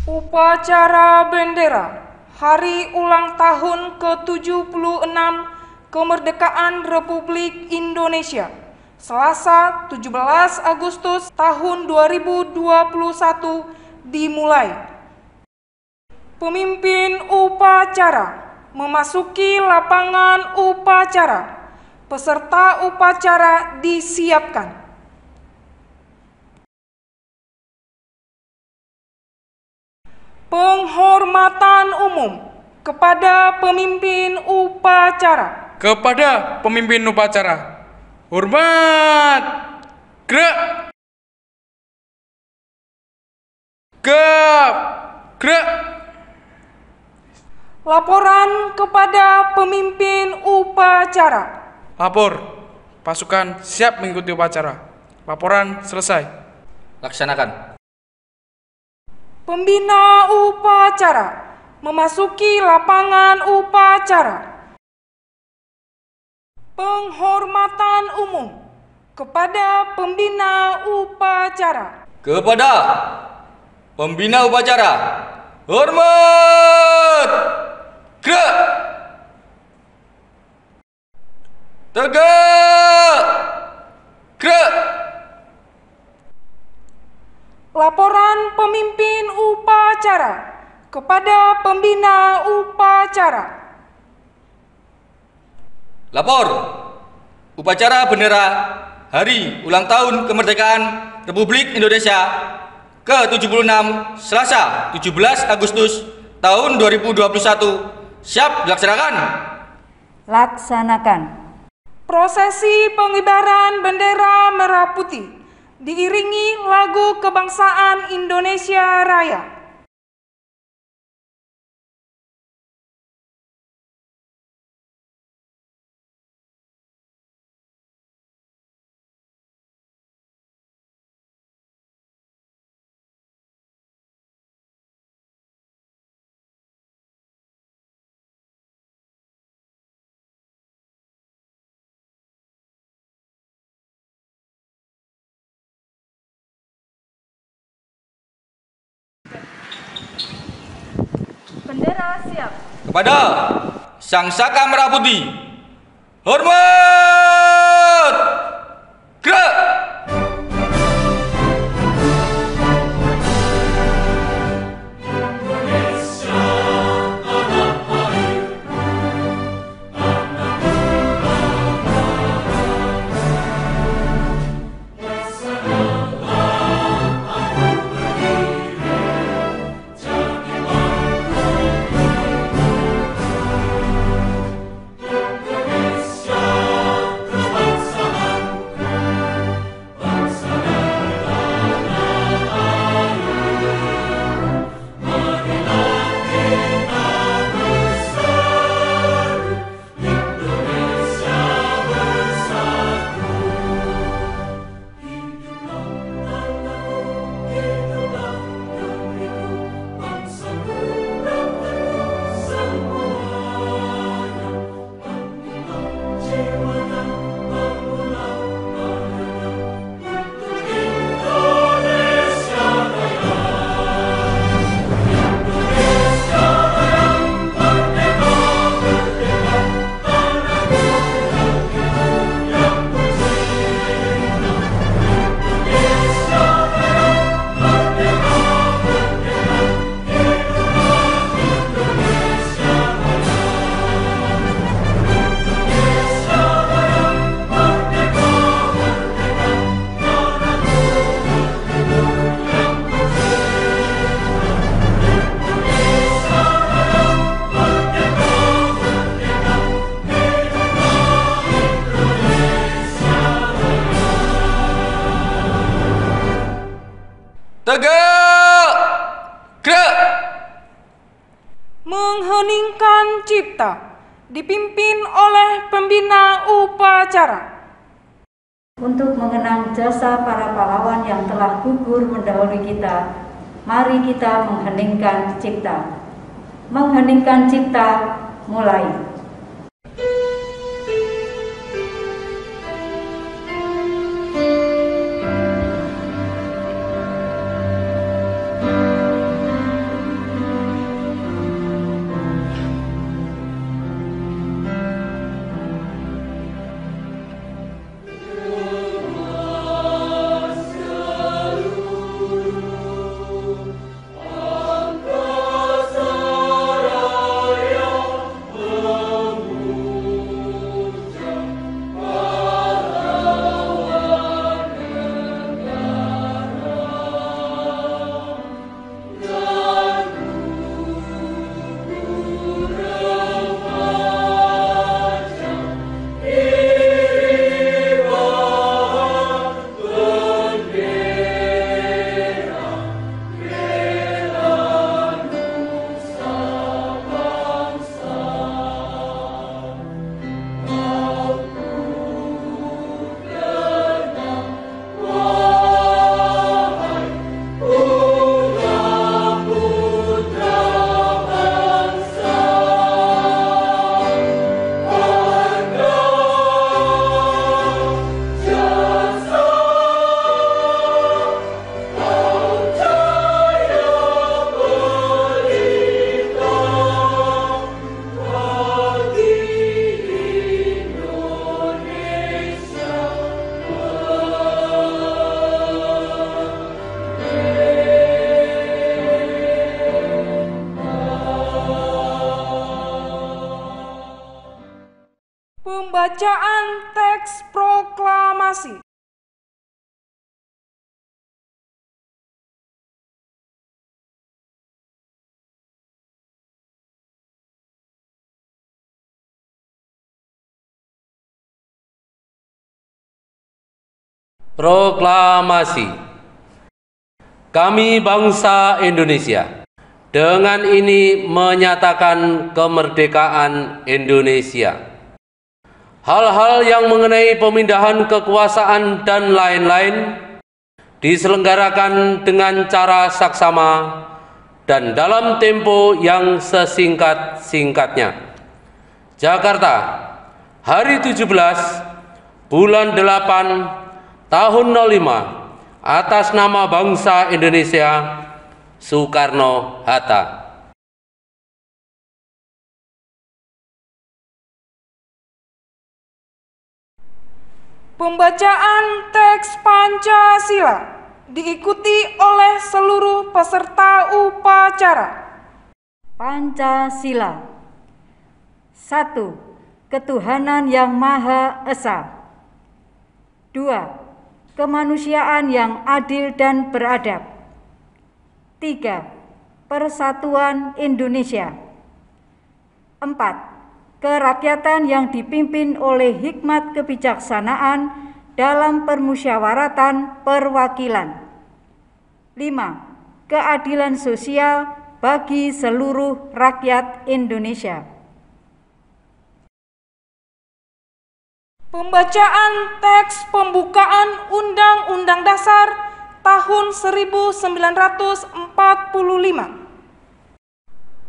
Upacara bendera Hari Ulang Tahun ke-76 Kemerdekaan Republik Indonesia Selasa 17 Agustus tahun 2021 dimulai. Pemimpin upacara memasuki lapangan upacara. Peserta upacara disiapkan. Penghormatan umum kepada pemimpin upacara. Kepada pemimpin upacara. Hormat. Gerak. Gerak. Laporan kepada pemimpin upacara. Lapor. Pasukan siap mengikuti upacara. Laporan selesai. Laksanakan. Pembina upacara memasuki lapangan upacara. Penghormatan umum kepada pembina upacara. Kepada pembina upacara. Hormat. Gerak. Tegak. Gerak. Laporan pemimpin upacara kepada pembina upacara. Lapor. Upacara bendera Hari Ulang Tahun Kemerdekaan Republik Indonesia ke-76 Selasa 17 Agustus tahun 2021 siap dilaksanakan. Laksanakan. Prosesi pengibaran bendera merah putih diiringi lagu kebangsaan Indonesia Raya. Bendera siap. Kepada Sang Saka Merah Putih. Hormat. Gerak. Tegak. Gerak. Mengheningkan cipta dipimpin oleh pembina upacara. Untuk mengenang jasa para pahlawan yang telah gugur mendahului kita, mari kita mengheningkan cipta. Mengheningkan cipta, mulai. Pembacaan teks proklamasi. Proklamasi. Kami bangsa Indonesia dengan ini menyatakan kemerdekaan Indonesia. Hal-hal yang mengenai pemindahan kekuasaan dan lain-lain diselenggarakan dengan cara saksama dan dalam tempo yang sesingkat-singkatnya. Jakarta, hari 17 bulan 8 tahun 05, atas nama bangsa Indonesia, Soekarno-Hatta. Pembacaan teks Pancasila diikuti oleh seluruh peserta upacara. Pancasila. 1. Ketuhanan yang Maha Esa. 2. Kemanusiaan yang adil dan beradab. 3. Persatuan Indonesia. 4. Kerakyatan yang dipimpin oleh hikmat kebijaksanaan dalam permusyawaratan perwakilan. 5. Keadilan sosial bagi seluruh rakyat Indonesia. Pembacaan teks pembukaan Undang-Undang Dasar tahun 1945.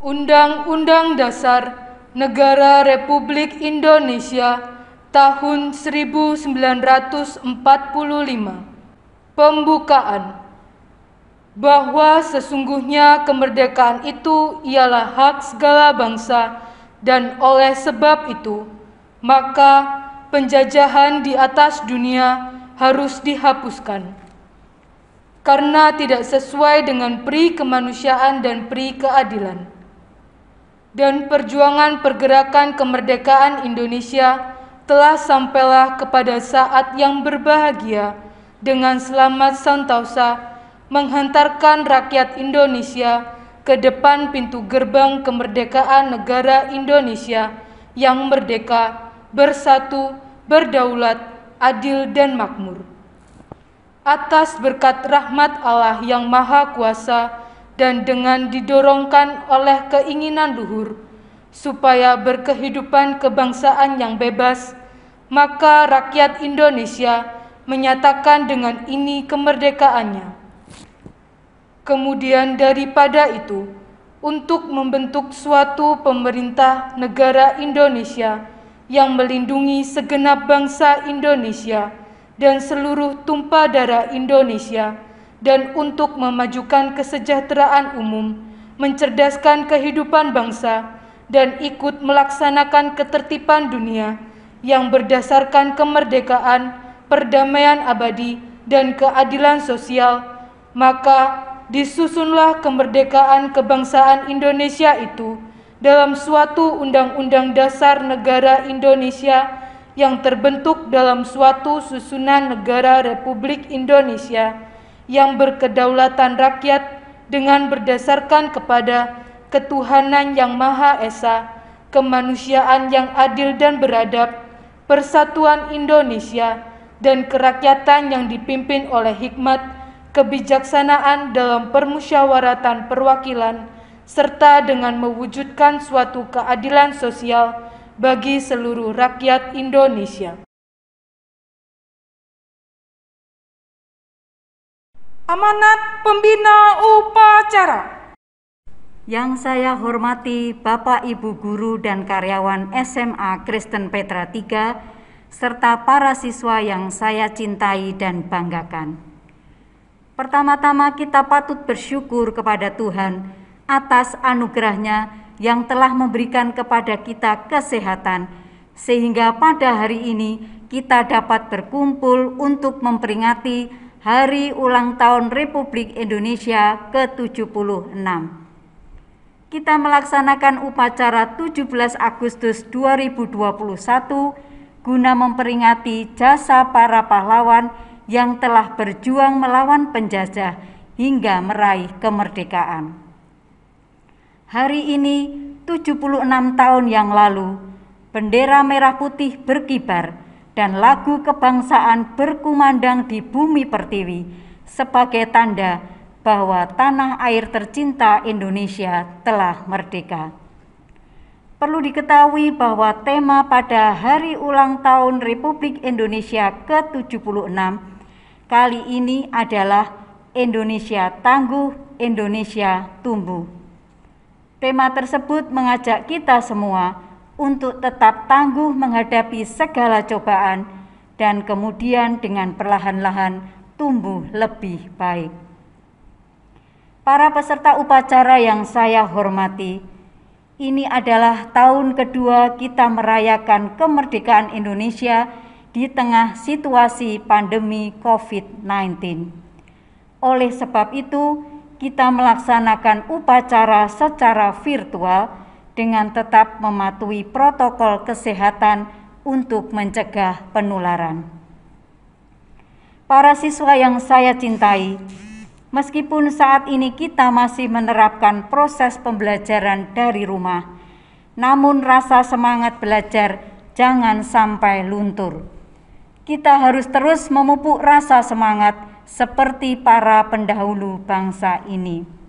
Undang-Undang Dasar Negara Republik Indonesia tahun 1945. Pembukaan. Bahwa sesungguhnya kemerdekaan itu ialah hak segala bangsa, dan oleh sebab itu, maka penjajahan di atas dunia harus dihapuskan. Karena tidak sesuai dengan pri kemanusiaan dan pri keadilan. Dan perjuangan pergerakan kemerdekaan Indonesia telah sampailah kepada saat yang berbahagia dengan selamat sentosa menghantarkan rakyat Indonesia ke depan pintu gerbang kemerdekaan negara Indonesia yang merdeka, bersatu, berdaulat, adil dan makmur. Atas berkat rahmat Allah yang Maha Kuasa dan dengan didorongkan oleh keinginan luhur supaya berkehidupan kebangsaan yang bebas, maka rakyat Indonesia menyatakan dengan ini kemerdekaannya. Kemudian daripada itu, untuk membentuk suatu pemerintah negara Indonesia yang melindungi segenap bangsa Indonesia dan seluruh tumpah darah Indonesia, dan untuk memajukan kesejahteraan umum, mencerdaskan kehidupan bangsa, dan ikut melaksanakan ketertiban dunia yang berdasarkan kemerdekaan, perdamaian abadi, dan keadilan sosial, maka disusunlah kemerdekaan kebangsaan Indonesia itu dalam suatu Undang-Undang Dasar Negara Indonesia yang terbentuk dalam suatu susunan negara Republik Indonesia yang berkedaulatan rakyat dengan berdasarkan kepada ketuhanan yang Maha Esa, kemanusiaan yang adil dan beradab, persatuan Indonesia, dan kerakyatan yang dipimpin oleh hikmat kebijaksanaan dalam permusyawaratan perwakilan, serta dengan mewujudkan suatu keadilan sosial bagi seluruh rakyat Indonesia. Amanat Pembina Upacara. Yang saya hormati Bapak Ibu Guru dan karyawan SMA Kristen Petra III, serta para siswa yang saya cintai dan banggakan. Pertama-tama kita patut bersyukur kepada Tuhan atas anugerah-Nya yang telah memberikan kepada kita kesehatan, sehingga pada hari ini kita dapat berkumpul untuk memperingati Hari Ulang Tahun Republik Indonesia ke-76. Kita melaksanakan upacara 17 Agustus 2021 guna memperingati jasa para pahlawan yang telah berjuang melawan penjajah hingga meraih kemerdekaan. Hari ini, 76 tahun yang lalu, bendera merah putih berkibar dan lagu kebangsaan berkumandang di bumi pertiwi sebagai tanda bahwa tanah air tercinta Indonesia telah merdeka. Perlu diketahui bahwa tema pada hari ulang tahun Republik Indonesia ke-76 kali ini adalah Indonesia Tangguh, Indonesia Tumbuh. Tema tersebut mengajak kita semua untuk tetap tangguh menghadapi segala cobaan dan kemudian dengan perlahan-lahan tumbuh lebih baik. Para peserta upacara yang saya hormati, ini adalah tahun kedua kita merayakan kemerdekaan Indonesia di tengah situasi pandemi COVID-19. Oleh sebab itu, kita melaksanakan upacara secara virtual dengan tetap mematuhi protokol kesehatan untuk mencegah penularan. Para siswa yang saya cintai, meskipun saat ini kita masih menerapkan proses pembelajaran dari rumah, namun rasa semangat belajar jangan sampai luntur. Kita harus terus memupuk rasa semangat seperti para pendahulu bangsa ini.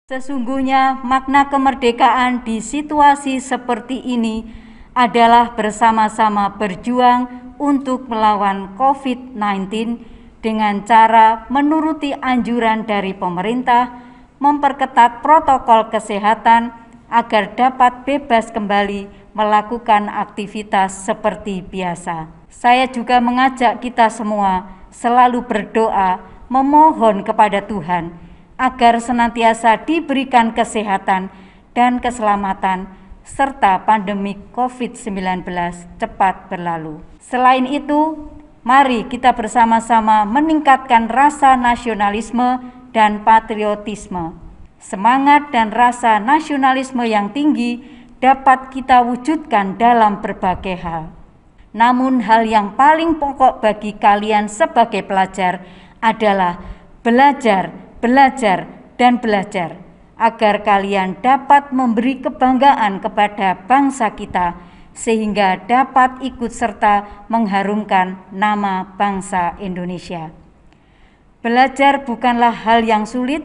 Sesungguhnya makna kemerdekaan di situasi seperti ini adalah bersama-sama berjuang untuk melawan COVID-19 dengan cara menuruti anjuran dari pemerintah, memperketat protokol kesehatan agar dapat bebas kembali melakukan aktivitas seperti biasa. Saya juga mengajak kita semua selalu berdoa, memohon kepada Tuhan agar senantiasa diberikan kesehatan dan keselamatan serta pandemi COVID-19 cepat berlalu. Selain itu, mari kita bersama-sama meningkatkan rasa nasionalisme dan patriotisme. Semangat dan rasa nasionalisme yang tinggi dapat kita wujudkan dalam berbagai hal. Namun hal yang paling pokok bagi kalian sebagai pelajar adalah belajar, dan belajar agar kalian dapat memberi kebanggaan kepada bangsa kita sehingga dapat ikut serta mengharumkan nama bangsa Indonesia. Belajar bukanlah hal yang sulit,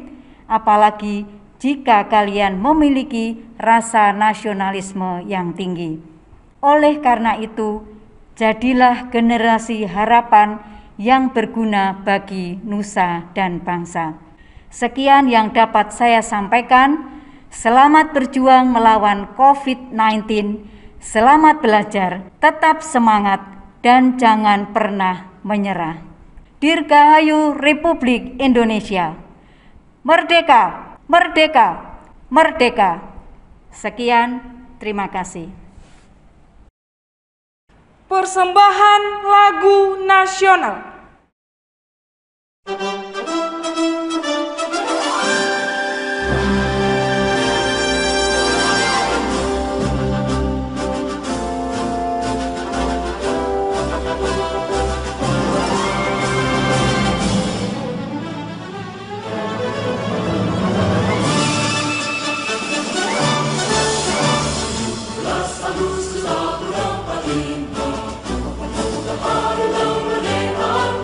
apalagi jika kalian memiliki rasa nasionalisme yang tinggi. Oleh karena itu, jadilah generasi harapan yang berguna bagi nusa dan bangsa. Sekian yang dapat saya sampaikan. Selamat berjuang melawan COVID-19. Selamat belajar, tetap semangat, dan jangan pernah menyerah. Dirgahayu Republik Indonesia. Merdeka, merdeka, merdeka. Sekian, terima kasih. Persembahan lagu nasional. Hari yang merdeka.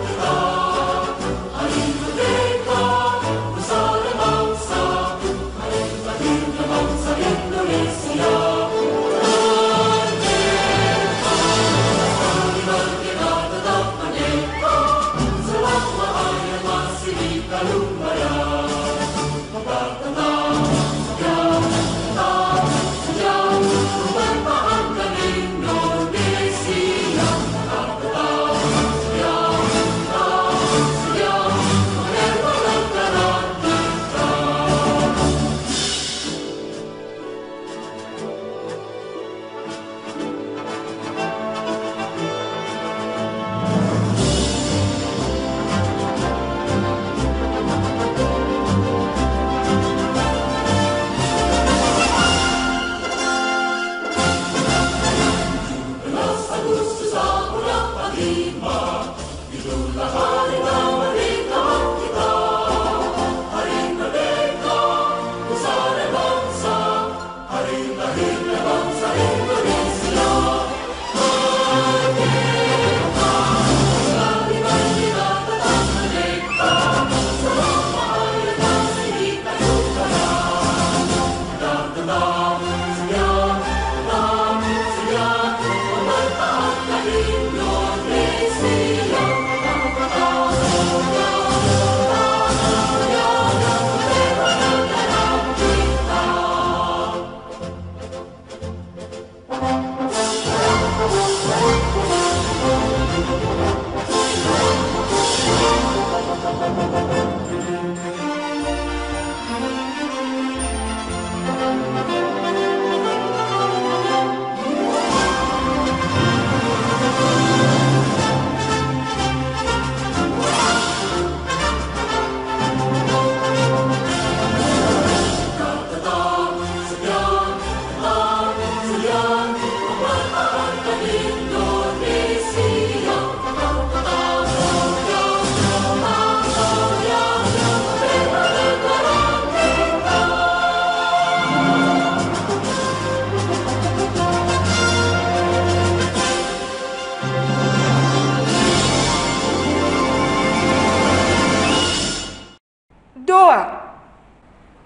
Doa.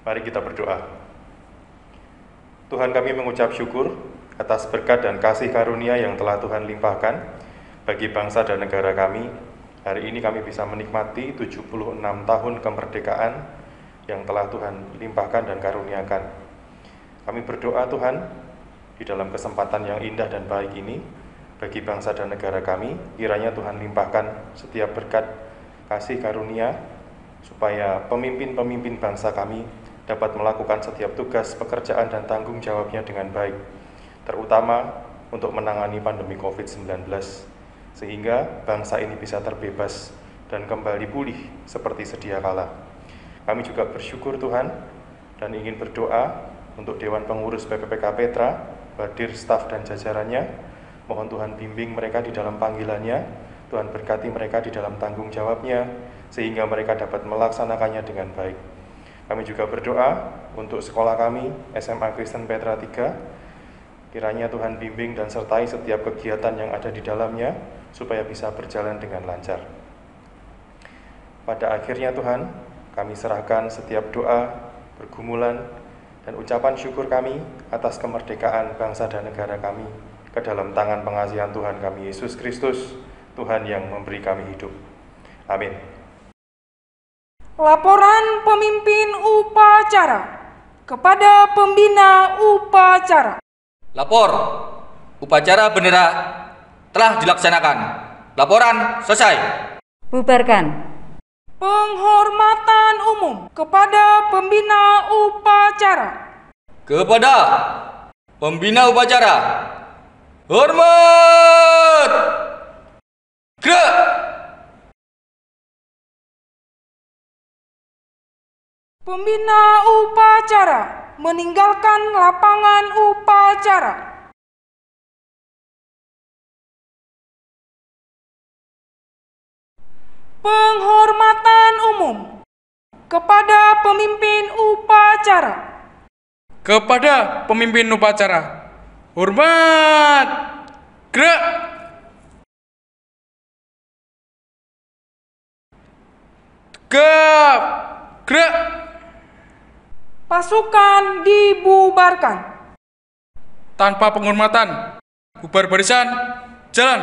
Mari kita berdoa. Tuhan, kami mengucap syukur atas berkat dan kasih karunia yang telah Tuhan limpahkan bagi bangsa dan negara kami. Hari ini kami bisa menikmati 76 tahun kemerdekaan yang telah Tuhan limpahkan dan karuniakan. Kami berdoa Tuhan, di dalam kesempatan yang indah dan baik ini, bagi bangsa dan negara kami, kiranya Tuhan limpahkan setiap berkat kasih karunia, supaya pemimpin-pemimpin bangsa kami dapat melakukan setiap tugas, pekerjaan, dan tanggung jawabnya dengan baik, terutama untuk menangani pandemi COVID-19, sehingga bangsa ini bisa terbebas dan kembali pulih seperti sedia kala. Kami juga bersyukur Tuhan dan ingin berdoa untuk Dewan Pengurus PPPK Petra, Badir, staf, dan jajarannya. Mohon Tuhan bimbing mereka di dalam panggilannya, Tuhan berkati mereka di dalam tanggung jawabnya, sehingga mereka dapat melaksanakannya dengan baik. Kami juga berdoa untuk sekolah kami, SMA Kristen Petra 3, kiranya Tuhan bimbing dan sertai setiap kegiatan yang ada di dalamnya, supaya bisa berjalan dengan lancar. Pada akhirnya Tuhan, kami serahkan setiap doa, pergumulan, dan ucapan syukur kami atas kemerdekaan bangsa dan negara kami ke dalam tangan pengasihan Tuhan kami Yesus Kristus, Tuhan yang memberi kami hidup. Amin. Laporan pemimpin upacara kepada pembina upacara. Lapor, upacara bendera telah dilaksanakan. Laporan selesai. Bubarkan. Penghormatan umum kepada pembina upacara. Kepada pembina upacara, hormat. Gerak. Pembina upacara meninggalkan lapangan upacara. Penghormatan umum kepada pemimpin upacara. Kepada pemimpin upacara, hormat. Gerak. Tegap. Gerak. Pasukan dibubarkan. Tanpa penghormatan, bubar barisan, jalan.